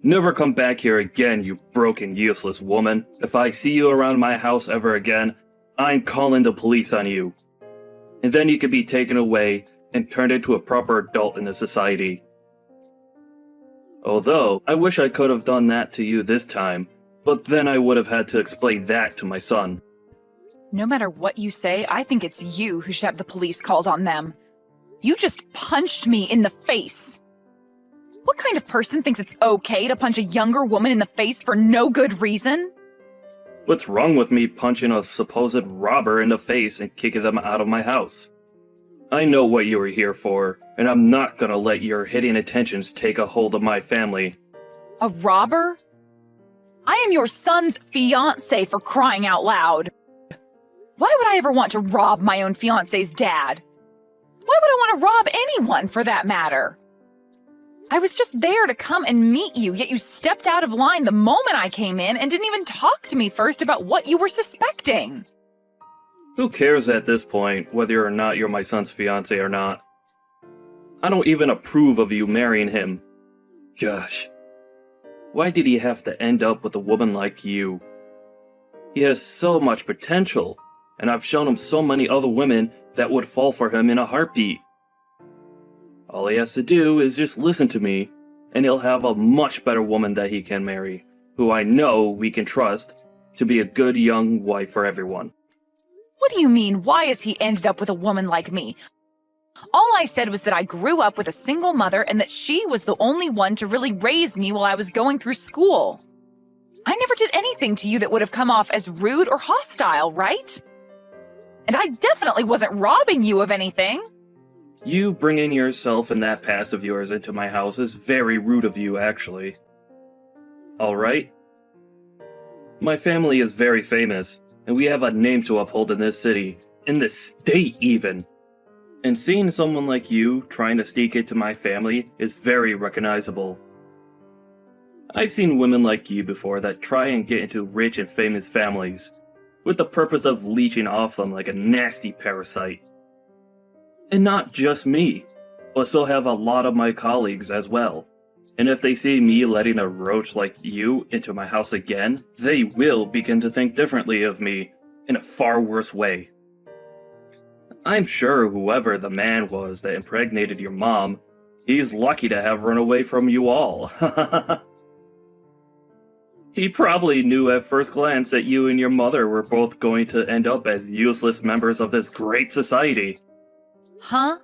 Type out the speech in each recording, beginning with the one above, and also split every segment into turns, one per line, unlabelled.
Never come back here again, you broken, useless woman. If I see you around my house ever again, I'm calling the police on you. And then you could be taken away and turned into a proper adult in the society. Although, I wish I could have done that to you this time, but then I would have had to explain that to my son.
No matter what you say, I think it's you who should have the police called on them. You just punched me in the face. What kind of person thinks it's okay to punch a younger woman in the face for no good reason?
What's wrong with me punching a supposed robber in the face and kicking them out of my house? I know what you were here for, and I'm not gonna let your hitting attentions take a hold of my family.
A robber? I am your son's fiancé, for crying out loud. Why would I ever want to rob my own fiancé's dad? Why would I want to rob anyone, for that matter? I was just there to come and meet you, yet you stepped out of line the moment I came in and didn't even talk to me first about what you were suspecting.
Who cares at this point whether or not you're my son's fiancé or not? I don't even approve of you marrying him. Gosh. Why did he have to end up with a woman like you? He has so much potential, and I've shown him so many other women that would fall for him in a heartbeat. All he has to do is just listen to me, and he'll have a much better woman that he can marry, who I know we can trust to be a good young wife for everyone.
What do you mean, why has he ended up with a woman like me? All I said was that I grew up with a single mother and that she was the only one to really raise me while I was going through school. I never did anything to you that would have come off as rude or hostile, right? And I definitely wasn't robbing you of anything.
You bringing yourself and that past of yours into my house is very rude of you, actually. Alright? My family is very famous, and we have a name to uphold in this city, in this state even. And seeing someone like you trying to sneak into my family is very recognizable. I've seen women like you before that try and get into rich and famous families, with the purpose of leeching off them like a nasty parasite. And not just me, but so have a lot of my colleagues as well. And if they see me letting a roach like you into my house again, they will begin to think differently of me in a far worse way. I'm sure whoever the man was that impregnated your mom, he's lucky to have run away from you all. He probably knew at first glance that you and your mother were both going to end up as useless members of this great society.
Huh?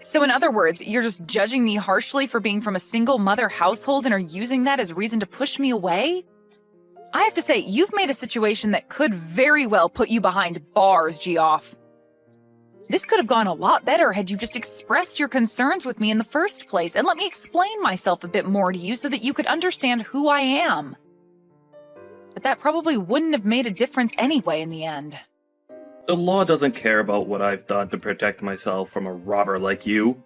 So in other words, you're just judging me harshly for being from a single mother household and are using that as reason to push me away? I have to say, you've made a situation that could very well put you behind bars, Geoff. This could have gone a lot better had you just expressed your concerns with me in the first place and let me explain myself a bit more to you so that you could understand who I am. But that probably wouldn't have made a difference anyway in the end.
The law doesn't care about what I've done to protect myself from a robber like you.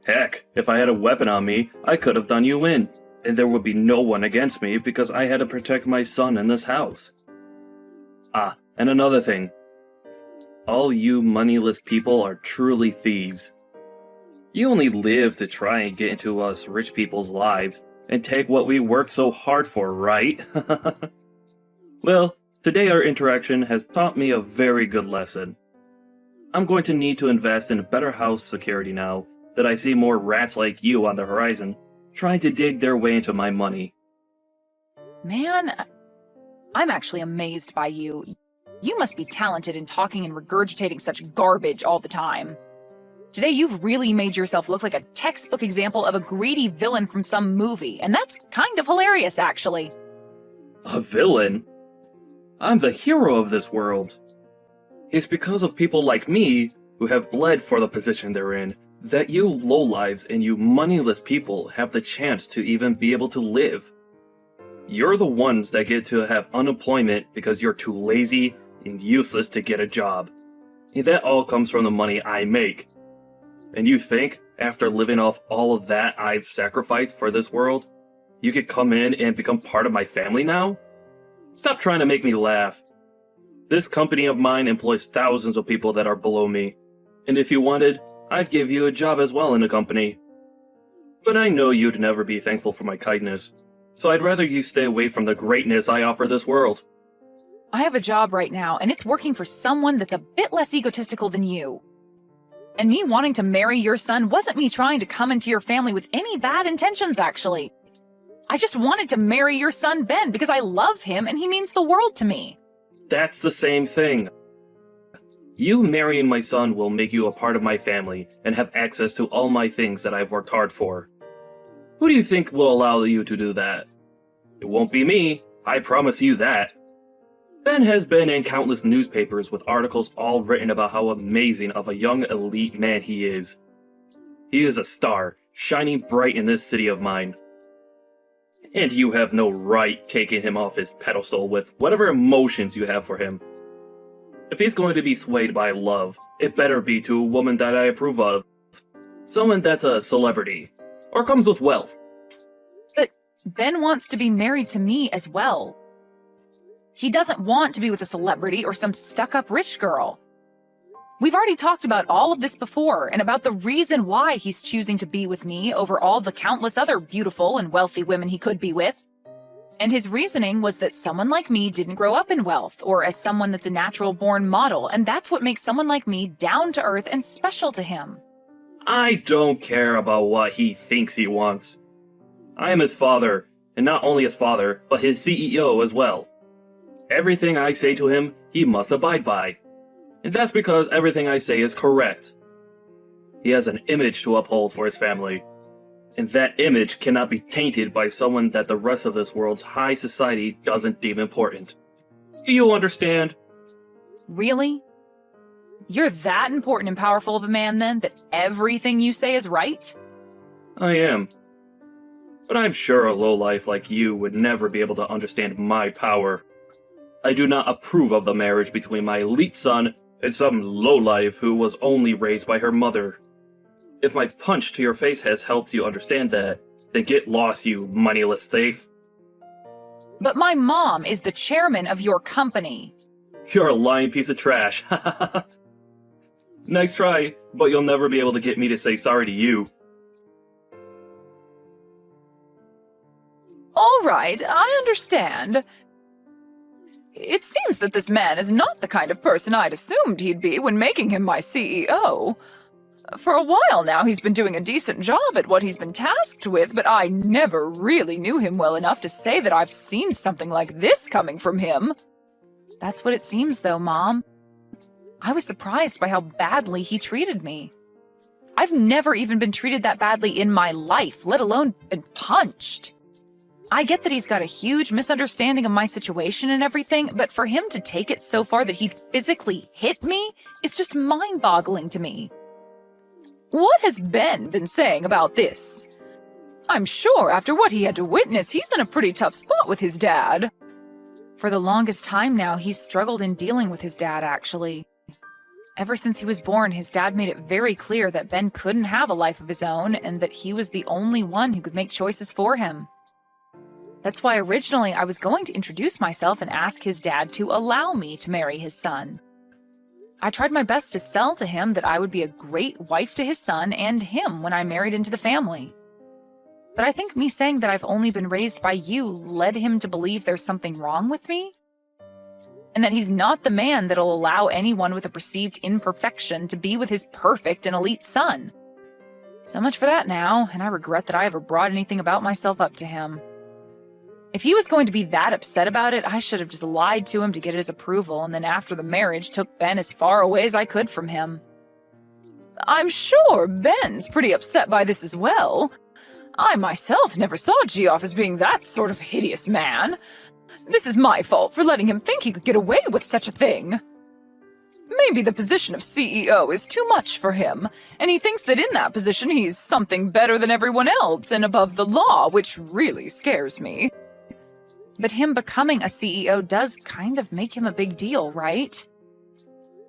Heck, if I had a weapon on me, I could have done you in, and there would be no one against me because I had to protect my son in this house. Ah, and another thing. All you moneyless people are truly thieves. You only live to try and get into us rich people's lives and take what we worked so hard for, right? Well, today our interaction has taught me a very good lesson. I'm going to need to invest in better house security now that I see more rats like you on the horizon, trying to dig their way into my money.
Man, I'm actually amazed by you. You must be talented in talking and regurgitating such garbage all the time. Today you've really made yourself look like a textbook example of a greedy villain from some movie, and that's kind of hilarious, actually.
A villain? I'm the hero of this world. It's because of people like me, who have bled for the position they're in, that you lowlives and you moneyless people have the chance to even be able to live. You're the ones that get to have unemployment because you're too lazy and useless to get a job. And that all comes from the money I make. And you think, after living off all of that I've sacrificed for this world, you could come in and become part of my family now? Stop trying to make me laugh. This company of mine employs thousands of people that are below me. And if you wanted, I'd give you a job as well in the company. But I know you'd never be thankful for my kindness, so I'd rather you stay away from the greatness I offer this world.
I have a job right now, and it's working for someone that's a bit less egotistical than you. And me wanting to marry your son wasn't me trying to come into your family with any bad intentions, actually. I just wanted to marry your son, Ben, because I love him and he means the world to me.
That's the same thing. You marrying my son will make you a part of my family and have access to all my things that I've worked hard for. Who do you think will allow you to do that? It won't be me, I promise you that. Ben has been in countless newspapers with articles all written about how amazing of a young elite man he is. He is a star, shining bright in this city of mine. And you have no right taking him off his pedestal with whatever emotions you have for him. If he's going to be swayed by love, it better be to a woman that I approve of. Someone that's a celebrity, or comes with wealth.
But Ben wants to be married to me as well. He doesn't want to be with a celebrity or some stuck-up rich girl. We've already talked about all of this before and about the reason why he's choosing to be with me over all the countless other beautiful and wealthy women he could be with. And his reasoning was that someone like me didn't grow up in wealth or as someone that's a natural-born model, and that's what makes someone like me down to earth and special to him.
I don't care about what he thinks he wants. I am his father, and not only his father, but his CEO as well. Everything I say to him, he must abide by. And that's because everything I say is correct. He has an image to uphold for his family. And that image cannot be tainted by someone that the rest of this world's high society doesn't deem important. Do you understand?
Really? You're that important and powerful of a man, then, that everything you say is right?
I am. But I'm sure a lowlife like you would never be able to understand my power. I do not approve of the marriage between my elite son and some lowlife who was only raised by her mother. If my punch to your face has helped you understand that, then get lost, you moneyless thief.
But my mom is the chairman of your company.
You're a lying piece of trash. Nice try, but you'll never be able to get me to say sorry to you.
All right, I understand. It seems that this man is not the kind of person I'd assumed he'd be when making him my CEO. For a while now, he's been doing a decent job at what he's been tasked with, but I never really knew him well enough to say that I've seen something like this coming from him. That's what it seems, though, Mom. I was surprised by how badly he treated me. I've never even been treated that badly in my life, let alone been punched. I get that he's got a huge misunderstanding of my situation and everything, but for him to take it so far that he'd physically hit me is just mind-boggling to me. What has Ben been saying about this? I'm sure after what he had to witness, he's in a pretty tough spot with his dad. For the longest time now, he's struggled in dealing with his dad, actually. Ever since he was born, his dad made it very clear that Ben couldn't have a life of his own and that he was the only one who could make choices for him. That's why originally I was going to introduce myself and ask his dad to allow me to marry his son. I tried my best to sell to him that I would be a great wife to his son and him when I married into the family. But I think me saying that I've only been raised by you led him to believe there's something wrong with me, and that he's not the man that'll allow anyone with a perceived imperfection to be with his perfect and elite son. So much for that now, and I regret that I ever brought anything about myself up to him. If he was going to be that upset about it, I should have just lied to him to get his approval, and then after the marriage took Ben as far away as I could from him. I'm sure Ben's pretty upset by this as well. I myself never saw Geoff as being that sort of hideous man. This is my fault for letting him think he could get away with such a thing. Maybe the position of CEO is too much for him, and he thinks that in that position he's something better than everyone else and above the law, which really scares me. But him becoming a CEO does kind of make him a big deal, right?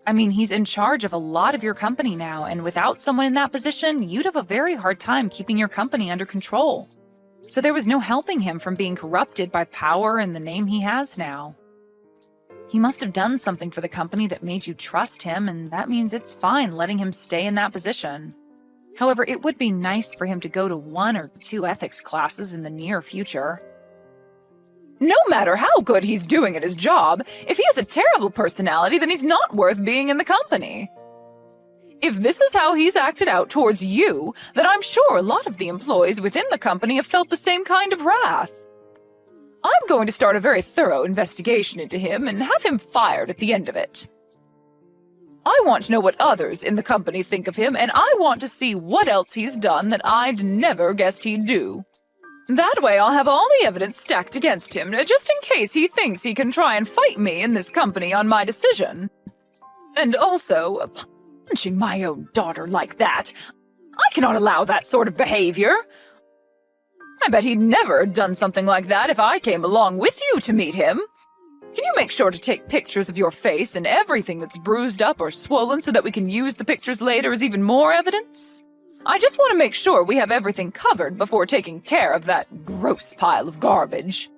I mean, he's in charge of a lot of your company now, and without someone in that position, you'd have a very hard time keeping your company under control. So there was no helping him from being corrupted by power and the name he has now. He must have done something for the company that made you trust him, and that means it's fine letting him stay in that position. However, it would be nice for him to go to 1 or 2 ethics classes in the near future. No matter how good he's doing at his job, if he has a terrible personality, then he's not worth being in the company. If this is how he's acted out towards you, then I'm sure a lot of the employees within the company have felt the same kind of wrath. I'm going to start a very thorough investigation into him and have him fired at the end of it. I want to know what others in the company think of him, and I want to see what else he's done that I'd never guessed he'd do. That way I'll have all the evidence stacked against him, just in case he thinks he can try and fight me in this company on my decision. And also, punching my own daughter like that, I cannot allow that sort of behavior. I bet he'd never have done something like that if I came along with you to meet him. Can you make sure to take pictures of your face and everything that's bruised up or swollen so that we can use the pictures later as even more evidence? I just want to make sure we have everything covered before taking care of that gross pile of garbage.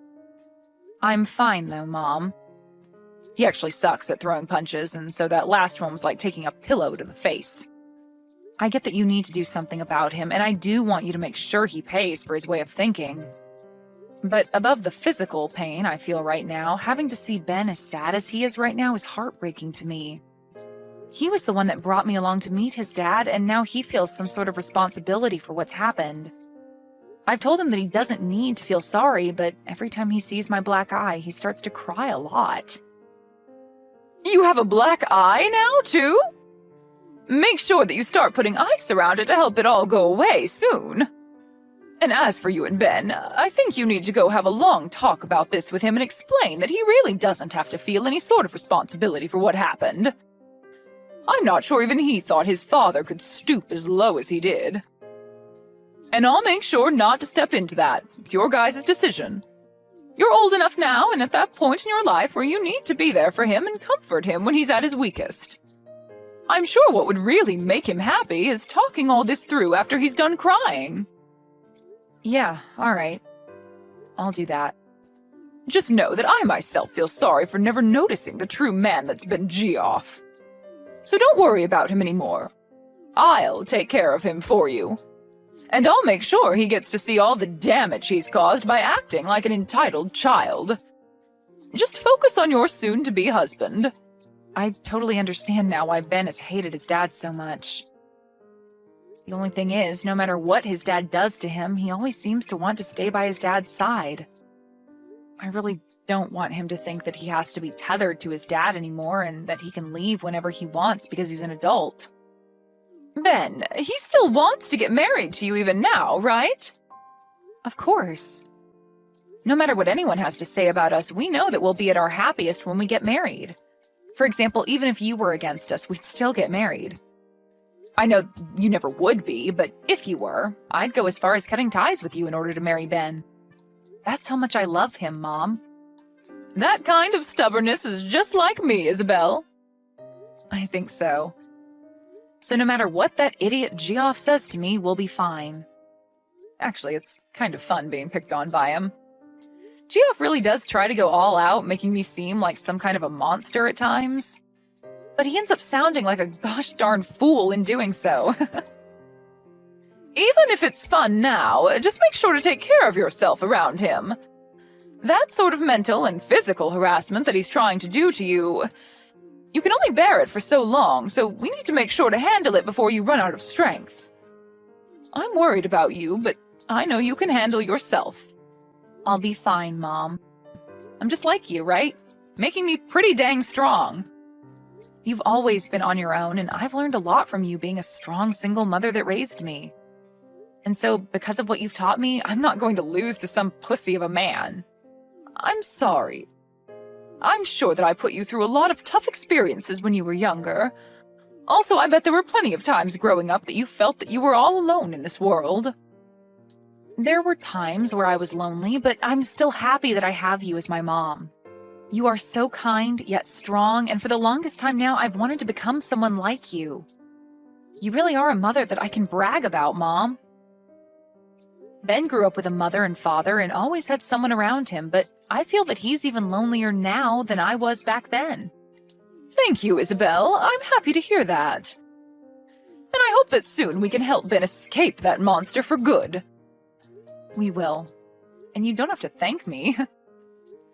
I'm fine, though, Mom. He actually sucks at throwing punches, and so that last one was like taking a pillow to the face. I get that you need to do something about him, and I do want you to make sure he pays for his way of thinking. But above the physical pain I feel right now, having to see Ben as sad as he is right now is heartbreaking to me. He was the one that brought me along to meet his dad, and now he feels some sort of responsibility for what's happened. I've told him that he doesn't need to feel sorry, but every time he sees my black eye, he starts to cry a lot. You have a black eye now, too? Make sure that you start putting ice around it to help it all go away soon. And as for you and Ben, I think you need to go have a long talk about this with him and explain that he really doesn't have to feel any sort of responsibility for what happened. I'm not sure even he thought his father could stoop as low as he did. And I'll make sure not to step into that. It's your guys' decision. You're old enough now and at that point in your life where you need to be there for him and comfort him when he's at his weakest. I'm sure what would really make him happy is talking all this through after he's done crying. Yeah, all right. I'll do that. Just know that I myself feel sorry for never noticing the true man that's been Geoff. So don't worry about him anymore. I'll take care of him for you. And I'll make sure he gets to see all the damage he's caused by acting like an entitled child. Just focus on your soon-to-be husband. I totally understand now why Ben has hated his dad so much. The only thing is, no matter what his dad does to him, he always seems to want to stay by his dad's side. I really don't want him to think that he has to be tethered to his dad anymore and that he can leave whenever he wants because he's an adult. Ben, he still wants to get married to you even now, right? Of course. No matter what anyone has to say about us, we know that we'll be at our happiest when we get married. For example, even if you were against us, we'd still get married. I know you never would be, but if you were, I'd go as far as cutting ties with you in order to marry Ben. That's how much I love him, Mom. That kind of stubbornness is just like me, Isabel. I think so. So no matter what that idiot Geoff says to me, we'll be fine. Actually, it's kind of fun being picked on by him. Geoff really does try to go all out, making me seem like some kind of a monster at times. But he ends up sounding like a gosh darn fool in doing so. Even if it's fun now, just make sure to take care of yourself around him. That sort of mental and physical harassment that he's trying to do to you, you can only bear it for so long, so we need to make sure to handle it before you run out of strength. I'm worried about you, but I know you can handle yourself. I'll be fine, Mom. I'm just like you, right? Making me pretty dang strong. You've always been on your own, and I've learned a lot from you being a strong single mother that raised me. And so, because of what you've taught me, I'm not going to lose to some pussy of a man. I'm sorry. I'm sure that I put you through a lot of tough experiences when you were younger. Also, I bet there were plenty of times growing up that you felt that you were all alone in this world. There were times where I was lonely, but I'm still happy that I have you as my mom. You are so kind, yet strong, and for the longest time now, I've wanted to become someone like you. You really are a mother that I can brag about, Mom. Ben grew up with a mother and father and always had someone around him, but I feel that he's even lonelier now than I was back then. Thank you, Isabel. I'm happy to hear that. And I hope that soon we can help Ben escape that monster for good. We will. And you don't have to thank me.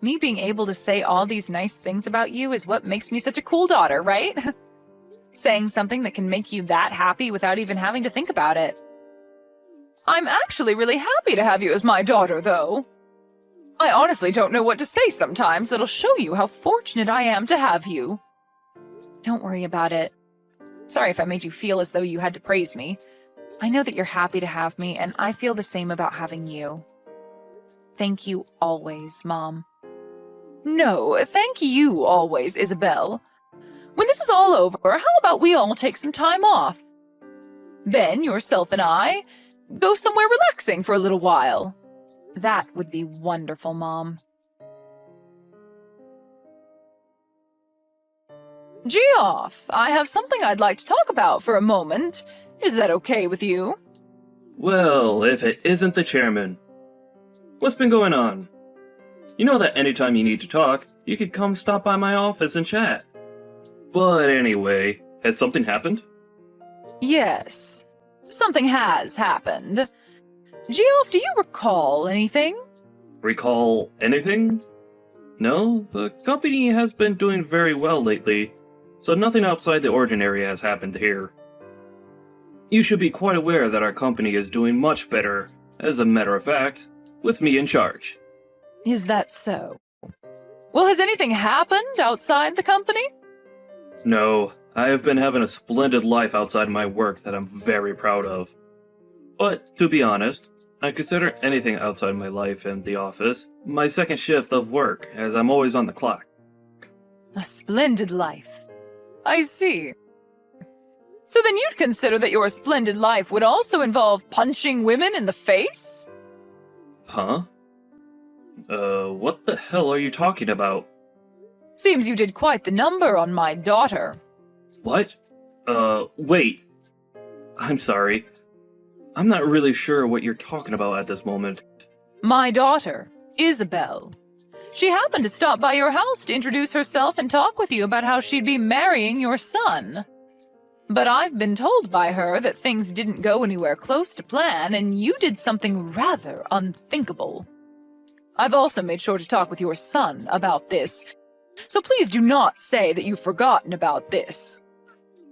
Me being able to say all these nice things about you is what makes me such a cool daughter, right? Saying something that can make you that happy without even having to think about it. I'm actually really happy to have you as my daughter, though. I honestly don't know what to say sometimes that'll show you how fortunate I am to have you. Don't worry about it. Sorry if I made you feel as though you had to praise me. I know that you're happy to have me, and I feel the same about having you. Thank you always, Mom. No, thank you always, Isabel. When this is all over, how about we all take some time off? Ben, yourself, and I go somewhere relaxing for a little while. That would be wonderful, Mom. Geoff, I have something I'd like to talk about for a moment. Is that okay with you?
Well, if it isn't the chairman. What's been going on? You know that anytime you need to talk, you could come stop by my office and chat. But anyway, has something happened?
Yes, something has happened. Geoff, do you recall anything?
Recall anything? No, the company has been doing very well lately, so nothing outside the ordinary has happened here. You should be quite aware that our company is doing much better, as a matter of fact, with me in charge.
Is that so? Well, has anything happened outside the company?
No, I have been having a splendid life outside my work that I'm very proud of. But, to be honest, I consider anything outside my life and the office my second shift of work, as I'm always on the clock.
A splendid life. I see. So then you'd consider that your splendid life would also involve punching women in the face?
Huh? What the hell are you talking about?
Seems you did quite the number on my daughter.
What? Wait. I'm sorry. I'm not really sure what you're talking about at this moment.
My daughter, Isabel. She happened to stop by your house to introduce herself and talk with you about how she'd be marrying your son. But I've been told by her that things didn't go anywhere close to plan, and you did something rather unthinkable. I've also made sure to talk with your son about this, so please do not say that you've forgotten about this.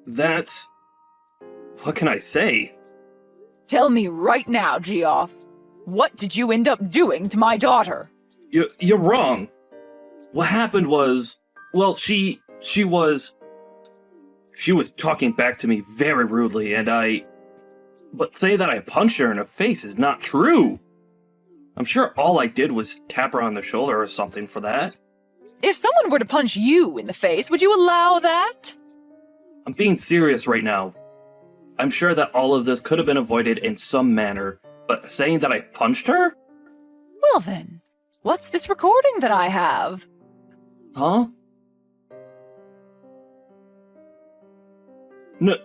That's... What can I say?
Tell me right now, Geoff. What did you end up doing to my daughter?
You're wrong. What happened was... Well, she was talking back to me very rudely, and But say that I punched her in the face is not true. I'm sure all I did was tap her on the shoulder or something for that.
If someone were to punch you in the face, would you allow that?
I'm being serious right now. I'm sure that all of this could have been avoided in some manner, but saying that I punched her?
Well then, what's this recording that I have?
Huh?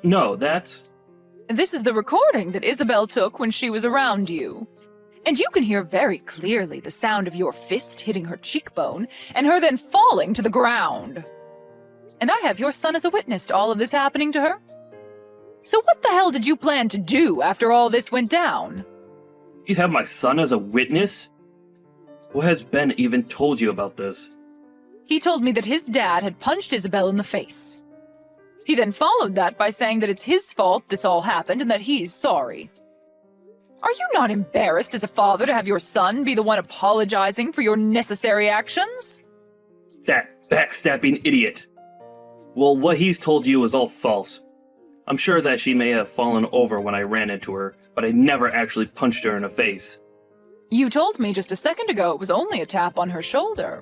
No, that's...
This is the recording that Isabel took when she was around you. And you can hear very clearly the sound of your fist hitting her cheekbone, and her then falling to the ground. And I have your son as a witness to all of this happening to her. So what the hell did you plan to do after all this went down?
You have my son as a witness? What has Ben even told you about this?
He told me that his dad had punched Isabel in the face. He then followed that by saying that it's his fault this all happened and that he's sorry. Are you not embarrassed as a father to have your son be the one apologizing for your necessary actions?
That backstabbing idiot. Well, what he's told you is all false. I'm sure that she may have fallen over when I ran into her, but I never actually punched her in the face.
You told me just a second ago it was only a tap on her shoulder.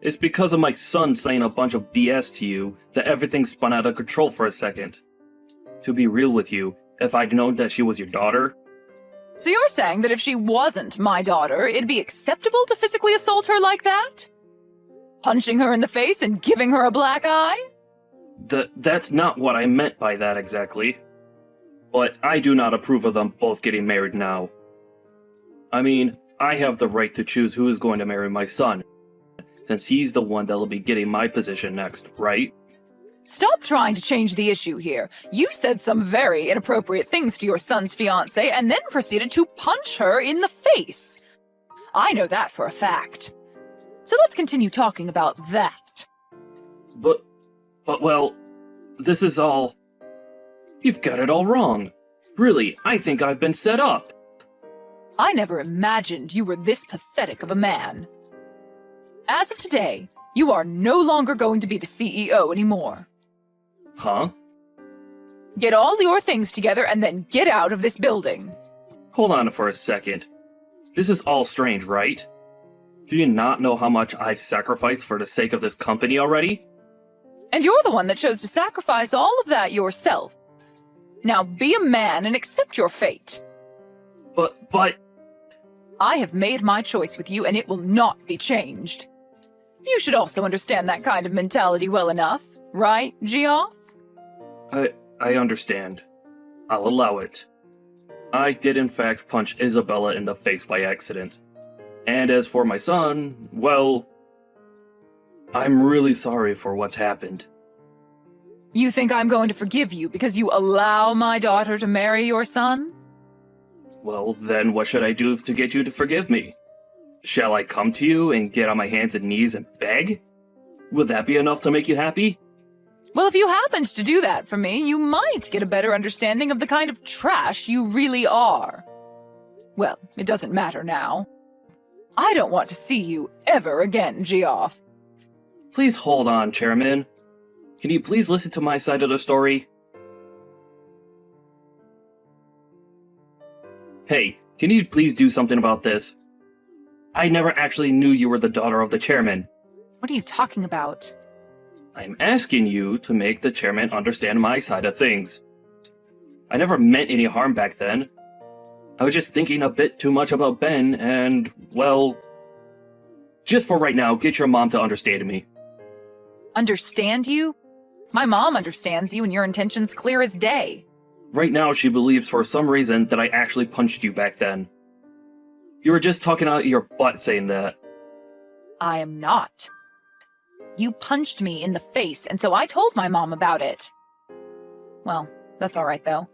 It's because of my son saying a bunch of BS to you that everything spun out of control for a second. To be real with you, if I'd known that she was your daughter...
So you're saying that if she wasn't my daughter, it'd be acceptable to physically assault her like that? Punching her in the face and giving her a black eye?
That's not what I meant by that exactly. But I do not approve of them both getting married now. I mean, I have the right to choose who is going to marry my son, since he's the one that'll be getting my position next, right?
Stop trying to change the issue here. You said some very inappropriate things to your son's fiancée and then proceeded to punch her in the face. I know that for a fact. So let's continue talking about that.
But well, this is all... You've got it all wrong. Really, I think I've been set up.
I never imagined you were this pathetic of a man. As of today, you are no longer going to be the CEO anymore.
Huh?
Get all your things together and then get out of this building.
Hold on for a second. This is all strange, right? Do you not know how much I've sacrificed for the sake of this company already?
And you're the one that chose to sacrifice all of that yourself. Now be a man and accept your fate.
But...
I have made my choice with you and it will not be changed. You should also understand that kind of mentality well enough, right, Geoff?
I understand. I'll allow it. I did in fact punch Isabella in the face by accident. And as for my son, well... I'm really sorry for what's happened.
You think I'm going to forgive you because you allow my daughter to marry your son?
Well, then what should I do to get you to forgive me? Shall I come to you and get on my hands and knees and beg? Would that be enough to make you happy?
Well, if you happened to do that for me, you might get a better understanding of the kind of trash you really are. Well, it doesn't matter now. I don't want to see you ever again, Geoff.
Please hold on, Chairman. Can you please listen to my side of the story? Hey, can you please do something about this? I never actually knew you were the daughter of the chairman.
What are you talking about?
I'm asking you to make the chairman understand my side of things. I never meant any harm back then. I was just thinking a bit too much about Ben and, well... Just for right now, get your mom to understand me.
Understand you? My mom understands you and your intention's clear as day.
Right now, she believes for some reason that I actually punched you back then. You were just talking out your butt saying that.
I am not. You punched me in the face, and so I told my mom about it. Well, that's all right, though.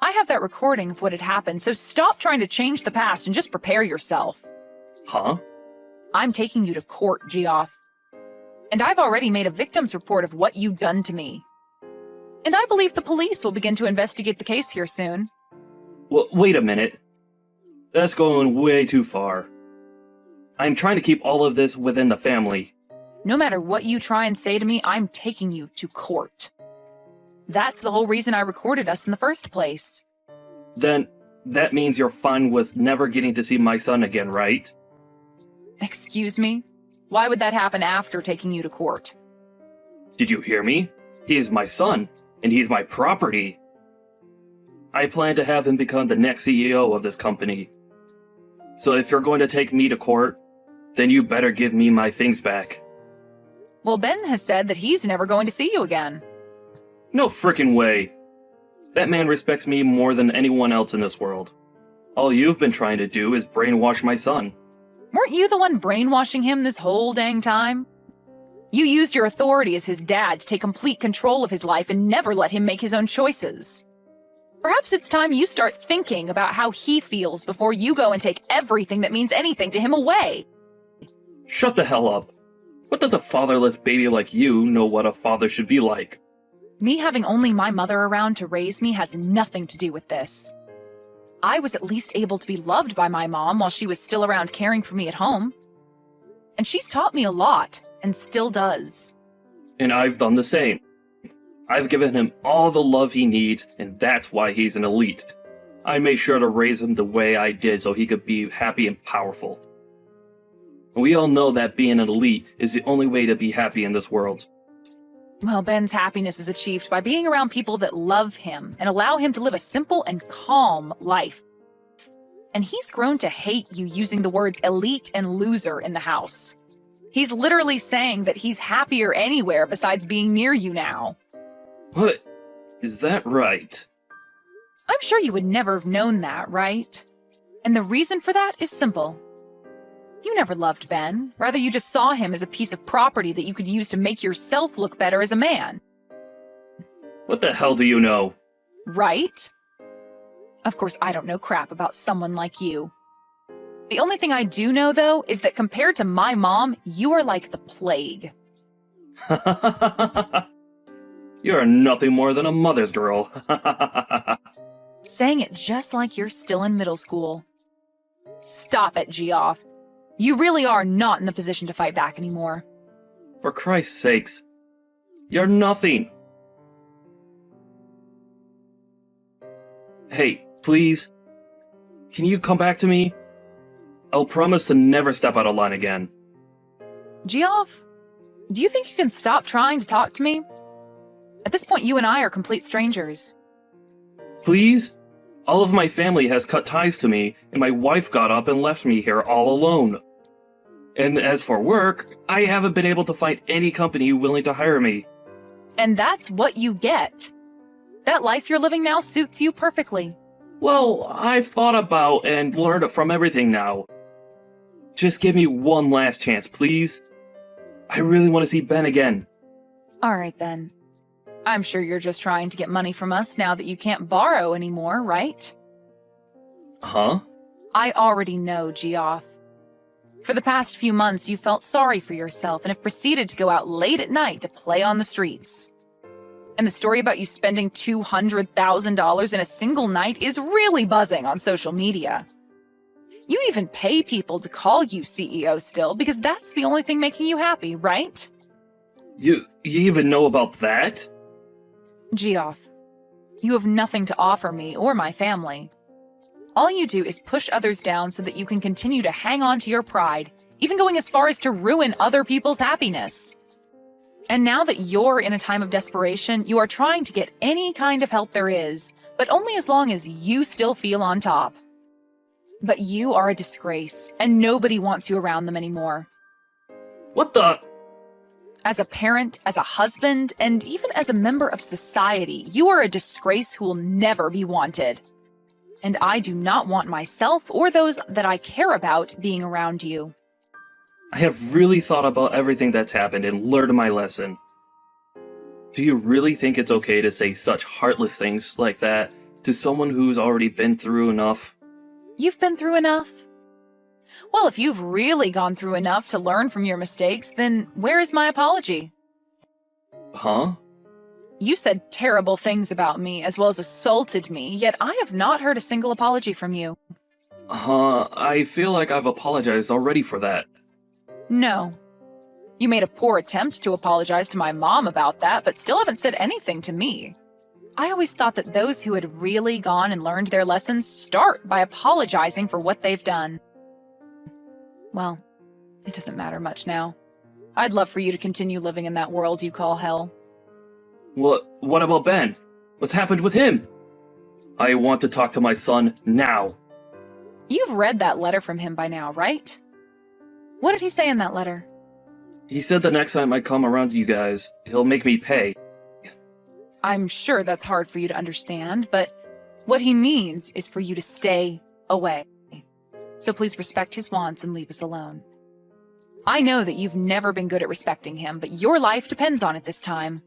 I have that recording of what had happened, so stop trying to change the past and just prepare yourself.
Huh?
I'm taking you to court, Geoff. And I've already made a victim's report of what you've done to me. And I believe the police will begin to investigate the case here soon.
Well, wait a minute. That's going way too far. I'm trying to keep all of this within the family.
No matter what you try and say to me, I'm taking you to court. That's the whole reason I recorded us in the first place.
Then, that means you're fine with never getting to see my son again, right?
Excuse me? Why would that happen after taking you to court?
Did you hear me? He is my son, and he's my property. I plan to have him become the next CEO of this company. So if you're going to take me to court, then you better give me my things back.
Well, Ben has said that he's never going to see you again.
No frickin' way. That man respects me more than anyone else in this world. All you've been trying to do is brainwash my son.
Weren't you the one brainwashing him this whole dang time? You used your authority as his dad to take complete control of his life and never let him make his own choices. Perhaps it's time you start thinking about how he feels before you go and take everything that means anything to him away.
Shut the hell up. What does a fatherless baby like you know what a father should be like?
Me having only my mother around to raise me has nothing to do with this. I was at least able to be loved by my mom while she was still around caring for me at home. And she's taught me a lot, and still does.
And I've done the same. I've given him all the love he needs, and that's why he's an elite. I made sure to raise him the way I did so he could be happy and powerful. And we all know that being an elite is the only way to be happy in this world.
Well, Ben's happiness is achieved by being around people that love him and allow him to live a simple and calm life. And he's grown to hate you using the words elite and loser in the house. He's literally saying that he's happier anywhere besides being near you now.
What? Is that right?
I'm sure you would never have known that, right? And the reason for that is simple. You never loved Ben. Rather, you just saw him as a piece of property that you could use to make yourself look better as a man.
What the hell do you know?
Right? Of course, I don't know crap about someone like you. The only thing I do know, though, is that compared to my mom, you are like the plague.
You're nothing more than a mother's girl.
Saying it just like you're still in middle school. Stop it, Geoff. You really are not in the position to fight back anymore.
For Christ's sakes. You're nothing. Hey, please. Can you come back to me? I'll promise to never step out of line again.
Geoff, do you think you can stop trying to talk to me? At this point, you and I are complete strangers.
Please? All of my family has cut ties to me, and my wife got up and left me here all alone. And as for work, I haven't been able to find any company willing to hire me.
And that's what you get. That life you're living now suits you perfectly.
Well, I've thought about and learned from everything now. Just give me one last chance, please. I really want to see Ben again.
All right, then. I'm sure you're just trying to get money from us now that you can't borrow anymore, right?
Huh?
I already know, Geoff. For the past few months, you felt sorry for yourself and have proceeded to go out late at night to play on the streets. And the story about you spending $200,000 in a single night is really buzzing on social media. You even pay people to call you CEO still because that's the only thing making you happy, right?
You even know about that?
Geoff, you have nothing to offer me or my family. All you do is push others down so that you can continue to hang on to your pride, even going as far as to ruin other people's happiness. And now that you're in a time of desperation, you are trying to get any kind of help there is, but only as long as you still feel on top. But you are a disgrace, and nobody wants you around them anymore.
What the?
As a parent, as a husband, and even as a member of society, you are a disgrace who will never be wanted. And I do not want myself or those that I care about being around you.
I have really thought about everything that's happened and learned my lesson. Do you really think it's okay to say such heartless things like that to someone who's already been through enough?
You've been through enough? Well, if you've really gone through enough to learn from your mistakes, then where is my apology?
Huh?
You said terrible things about me as well as assaulted me, yet I have not heard a single apology from you.
I feel like I've apologized already for that.
No. You made a poor attempt to apologize to my mom about that, but still haven't said anything to me. I always thought that those who had really gone and learned their lessons start by apologizing for what they've done. Well, it doesn't matter much now. I'd love for you to continue living in that world you call hell.
What about Ben? What's happened with him? I want to talk to my son now.
You've read that letter from him by now, right? What did he say in that letter?
He said the next time I come around to you guys, he'll make me pay.
I'm sure that's hard for you to understand, but what he means is for you to stay away. So please respect his wants and leave us alone. I know that you've never been good at respecting him, but your life depends on it this time.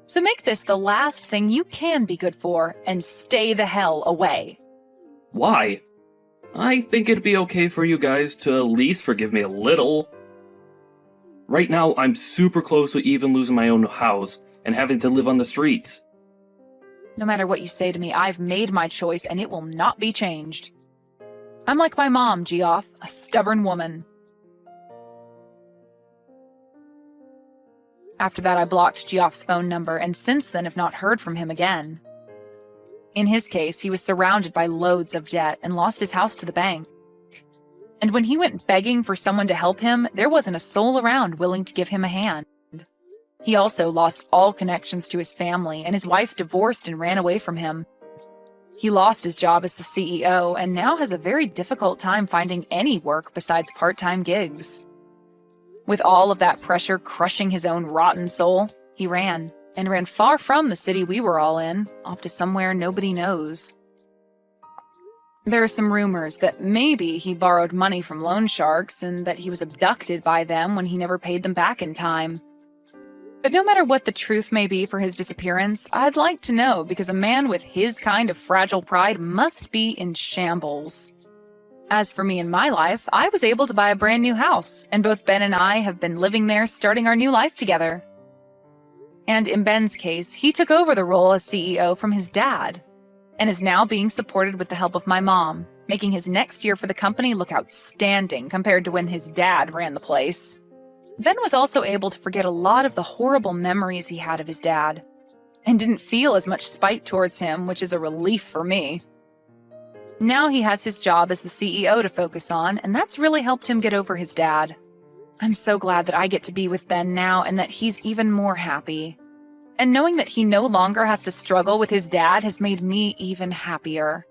So make this the last thing you can be good for and stay the hell away.
Why? I think it'd be okay for you guys to at least forgive me a little. Right now, I'm super close to even losing my own house and having to live on the streets.
No matter what you say to me, I've made my choice and it will not be changed. I'm like my mom, Geoff, a stubborn woman. After that, I blocked Geoff's phone number and since then have not heard from him again. In his case, he was surrounded by loads of debt and lost his house to the bank. And when he went begging for someone to help him, there wasn't a soul around willing to give him a hand. He also lost all connections to his family, and his wife divorced and ran away from him. He lost his job as the CEO and now has a very difficult time finding any work besides part-time gigs. With all of that pressure crushing his own rotten soul, he ran far from the city we were all in, off to somewhere nobody knows. There are some rumors that maybe he borrowed money from loan sharks and that he was abducted by them when he never paid them back in time. But no matter what the truth may be for his disappearance, I'd like to know because a man with his kind of fragile pride must be in shambles. As for me and my life, I was able to buy a brand new house, and both Ben and I have been living there starting our new life together. And in Ben's case, he took over the role as CEO from his dad, and is now being supported with the help of my mom, making his next year for the company look outstanding compared to when his dad ran the place. Ben was also able to forget a lot of the horrible memories he had of his dad, and didn't feel as much spite towards him, which is a relief for me. Now he has his job as the CEO to focus on, and that's really helped him get over his dad. I'm so glad that I get to be with Ben now and that he's even more happy. And knowing that he no longer has to struggle with his dad has made me even happier.